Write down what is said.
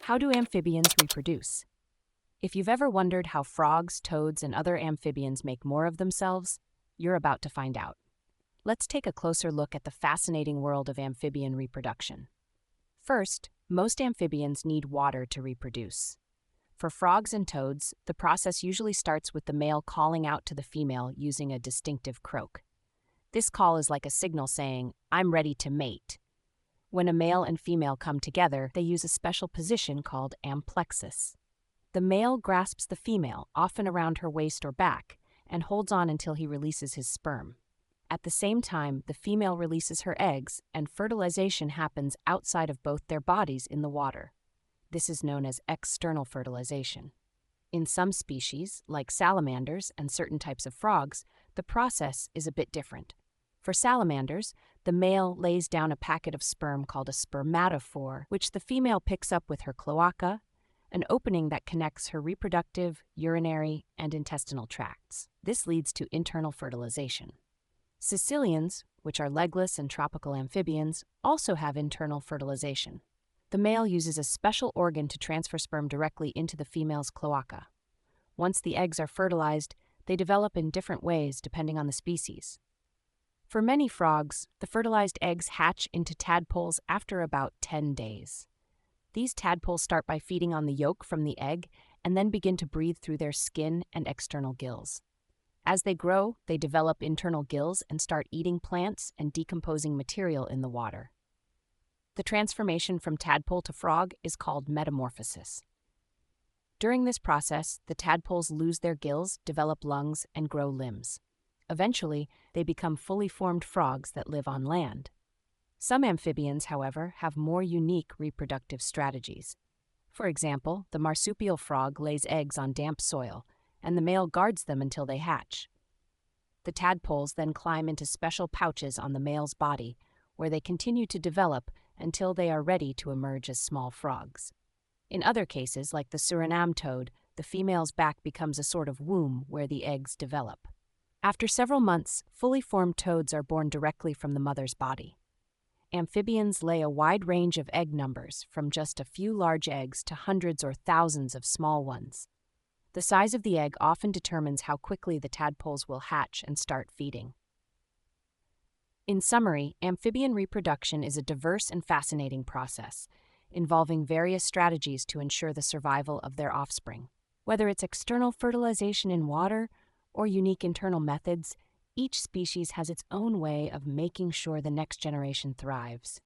How do amphibians reproduce? If you've ever wondered how frogs, toads, and other amphibians make more of themselves, you're about to find out. Let's take a closer look at the fascinating world of amphibian reproduction. First, most amphibians need water to reproduce. For frogs and toads, the process usually starts with the male calling out to the female using a distinctive croak. This call is like a signal saying, "I'm ready to mate." When a male and female come together, they use a special position called amplexus. The male grasps the female, often around her waist or back, and holds on until he releases his sperm. At the same time, the female releases her eggs, and fertilization happens outside of both their bodies in the water. This is known as external fertilization. In some species, like salamanders and certain types of frogs, the process is a bit different. For salamanders, the male lays down a packet of sperm called a spermatophore, which the female picks up with her cloaca, an opening that connects her reproductive, urinary, and intestinal tracts. This leads to internal fertilization. Caecilians, which are legless and tropical amphibians, also have internal fertilization. The male uses a special organ to transfer sperm directly into the female's cloaca. Once the eggs are fertilized, they develop in different ways depending on the species. For many frogs, the fertilized eggs hatch into tadpoles after about 10 days. These tadpoles start by feeding on the yolk from the egg and then begin to breathe through their skin and external gills. As they grow, they develop internal gills and start eating plants and decomposing material in the water. The transformation from tadpole to frog is called metamorphosis. During this process, the tadpoles lose their gills, develop lungs, and grow limbs. Eventually, they become fully formed frogs that live on land. Some amphibians, however, have more unique reproductive strategies. For example, the Marsupial Frog lays eggs on damp soil, and the male guards them until they hatch. The tadpoles then climb into special pouches on the male's body, where they continue to develop until they are ready to emerge as small frogs. In other cases, like the Surinam Toad, the female's back becomes a sort of womb where the eggs develop. After several months, fully formed toads are born directly from the mother's body. Amphibians lay a wide range of egg numbers, from just a few large eggs to hundreds or thousands of small ones. The size of the egg often determines how quickly the tadpoles will hatch and start feeding. In summary, amphibian reproduction is a diverse and fascinating process, involving various strategies to ensure the survival of their offspring. Whether it's external fertilization in water or unique internal methods, each species has its own way of making sure the next generation thrives.